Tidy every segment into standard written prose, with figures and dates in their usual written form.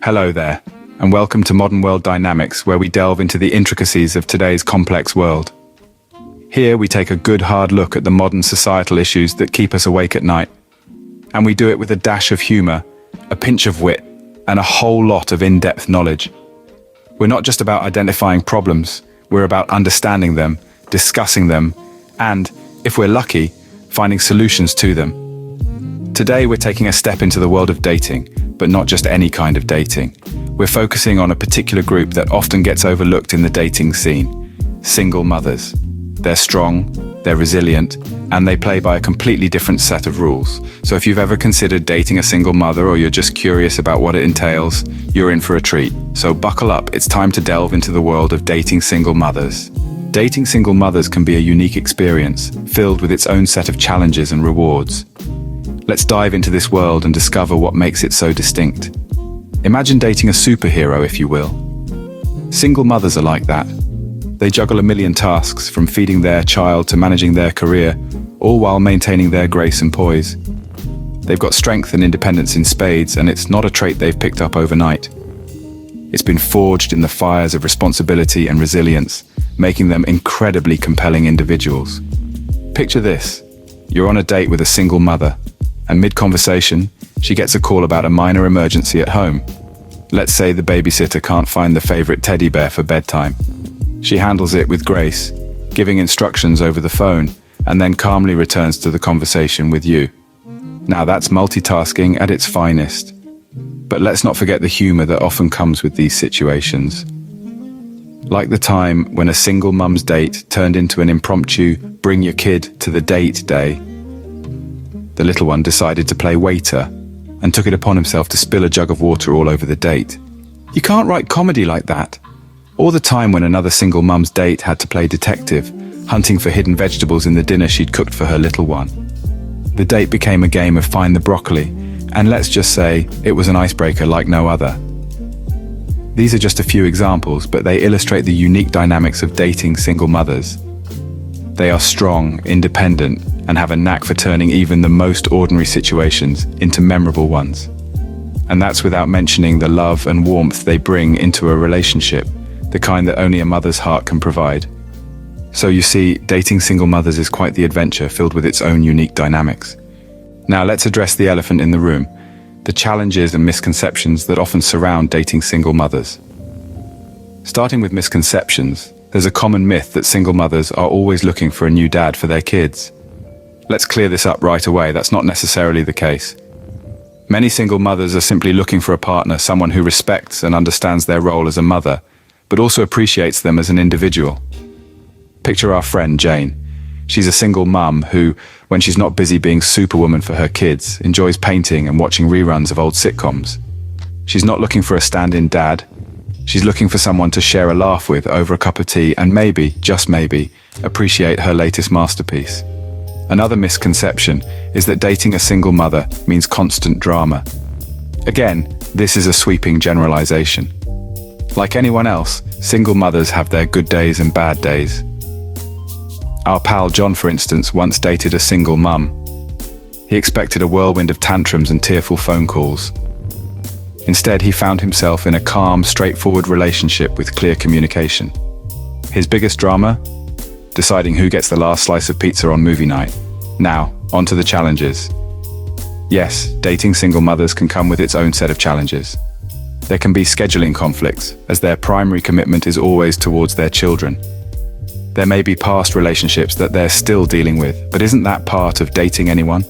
Hello there, and welcome to Modern World Dynamics, where we delve into the intricacies of today's complex world. Here we take a good hard look at the modern societal issues that keep us awake at night. And we do it with a dash of humor, a pinch of wit, and a whole lot of in-depth knowledge. We're not just about identifying problems, we're about understanding them, discussing them, and, if we're lucky, finding solutions to them. Today we're taking a step into the world of dating, but not just any kind of dating. We're focusing on a particular group that often gets overlooked in the dating scene: single mothers. They're strong, they're resilient, and they play by a completely different set of rules. So if you've ever considered dating a single mother, or you're just curious about what it entails, you're in for a treat. So buckle up, it's time to delve into the world of dating single mothers. Dating single mothers can be a unique experience, filled with its own set of challenges and rewards. Let's dive into this world and discover what makes it so distinct. Imagine dating a superhero, if you will. Single mothers are like that. They juggle a million tasks, from feeding their child to managing their career, all while maintaining their grace and poise. They've got strength and independence in spades, and it's not a trait they've picked up overnight. It's been forged in the fires of responsibility and resilience, making them incredibly compelling individuals. Picture this: you're on a date with a single mother, and mid-conversation, she gets a call about a minor emergency at home. Let's say the babysitter can't find the favorite teddy bear for bedtime. She handles it with grace, giving instructions over the phone, and then calmly returns to the conversation with you. Now that's multitasking at its finest. But let's not forget the humor that often comes with these situations. Like the time when a single mum's date turned into an impromptu bring your kid to the date day. The little one decided to play waiter and took it upon himself to spill a jug of water all over the date. You can't write comedy like that. Or the time when another single mum's date had to play detective, hunting for hidden vegetables in the dinner she'd cooked for her little one. The date became a game of find the broccoli, and let's just say it was an icebreaker like no other. These are just a few examples, but they illustrate the unique dynamics of dating single mothers. They are strong, independent, and have a knack for turning even the most ordinary situations into memorable ones. And that's without mentioning the love and warmth they bring into a relationship, the kind that only a mother's heart can provide. So you see, dating single mothers is quite the adventure, filled with its own unique dynamics. Now let's address the elephant in the room: the challenges and misconceptions that often surround dating single mothers. Starting with misconceptions, there's a common myth that single mothers are always looking for a new dad for their kids. Let's clear this up right away. That's not necessarily the case. Many single mothers are simply looking for a partner, someone who respects and understands their role as a mother, but also appreciates them as an individual. Picture our friend Jane. She's a single mum who, when she's not busy being superwoman for her kids, enjoys painting and watching reruns of old sitcoms. She's not looking for a stand-in dad. She's looking for someone to share a laugh with over a cup of tea and maybe, just maybe, appreciate her latest masterpiece. Another misconception is that dating a single mother means constant drama. Again, this is a sweeping generalization. Like anyone else, single mothers have their good days and bad days. Our pal John, for instance, once dated a single mum. He expected a whirlwind of tantrums and tearful phone calls. Instead, he found himself in a calm, straightforward relationship with clear communication. His biggest drama? Deciding who gets the last slice of pizza on movie night. Now, on to the challenges. Yes, dating single mothers can come with its own set of challenges. There can be scheduling conflicts, as their primary commitment is always towards their children. There may be past relationships that they're still dealing with, but isn't that part of dating anyone?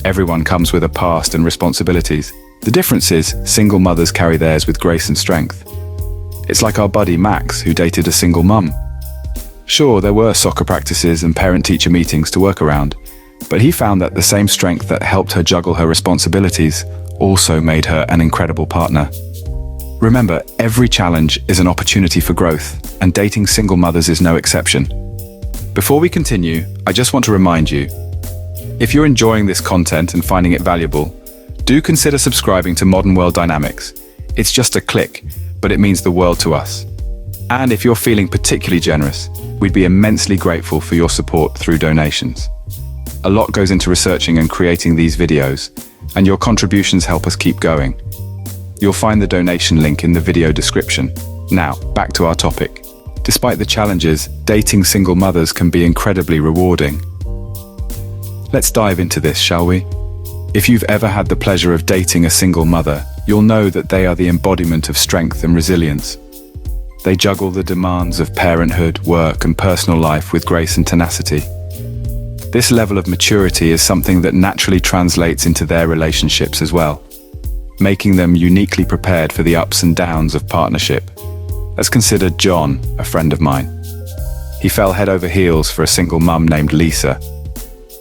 Everyone comes with a past and responsibilities. The difference is, single mothers carry theirs with grace and strength. It's like our buddy Max, who dated a single mum. Sure, there were soccer practices and parent-teacher meetings to work around, but he found that the same strength that helped her juggle her responsibilities also made her an incredible partner. Remember, every challenge is an opportunity for growth, and dating single mothers is no exception. Before we continue, I just want to remind you, if you're enjoying this content and finding it valuable, do consider subscribing to Modern World Dynamics. It's just a click, but it means the world to us. And if you're feeling particularly generous, we'd be immensely grateful for your support through donations. A lot goes into researching and creating these videos, and your contributions help us keep going. You'll find the donation link in the video description. Now, back to our topic. Despite the challenges, dating single mothers can be incredibly rewarding. Let's dive into this, shall we? If you've ever had the pleasure of dating a single mother, you'll know that they are the embodiment of strength and resilience. They juggle the demands of parenthood, work, and personal life with grace and tenacity. This level of maturity is something that naturally translates into their relationships as well, making them uniquely prepared for the ups and downs of partnership. Let's consider John, a friend of mine. He fell head over heels for a single mum named Lisa.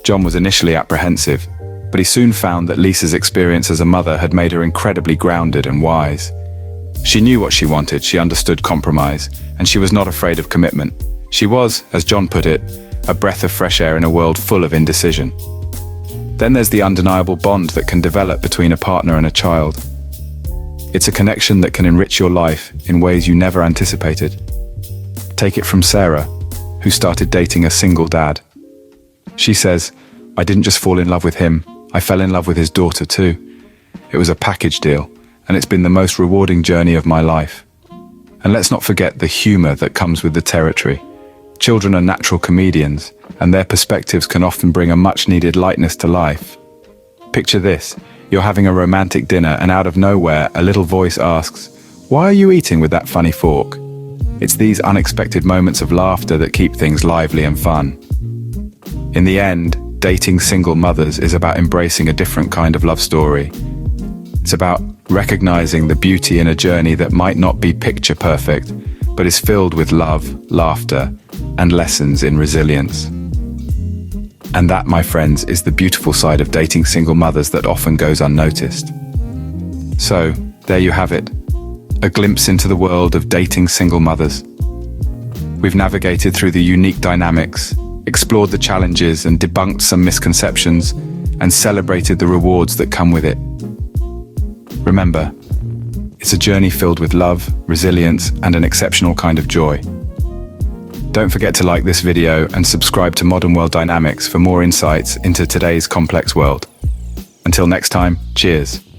John was initially apprehensive, but he soon found that Lisa's experience as a mother had made her incredibly grounded and wise. She knew what she wanted, she understood compromise, and she was not afraid of commitment. She was, as John put it, a breath of fresh air in a world full of indecision. Then there's the undeniable bond that can develop between a partner and a child. It's a connection that can enrich your life in ways you never anticipated. Take it from Sarah, who started dating a single dad. She says, "I didn't just fall in love with him, I fell in love with his daughter too. It was a package deal, and it's been the most rewarding journey of my life." And let's not forget the humor that comes with the territory. Children are natural comedians, and their perspectives can often bring a much-needed lightness to life. Picture this, you're having a romantic dinner and out of nowhere a little voice asks, "Why are you eating with that funny fork?" It's these unexpected moments of laughter that keep things lively and fun. In the end, dating single mothers is about embracing a different kind of love story. It's about recognizing the beauty in a journey that might not be picture perfect, but is filled with love, laughter, and lessons in resilience. And that, my friends, is the beautiful side of dating single mothers that often goes unnoticed. So, there you have it, a glimpse into the world of dating single mothers. We've navigated through the unique dynamics, explored the challenges and debunked some misconceptions, and celebrated the rewards that come with it. Remember, it's a journey filled with love, resilience, and an exceptional kind of joy. Don't forget to like this video and subscribe to Modern World Dynamics for more insights into today's complex world. Until next time, cheers.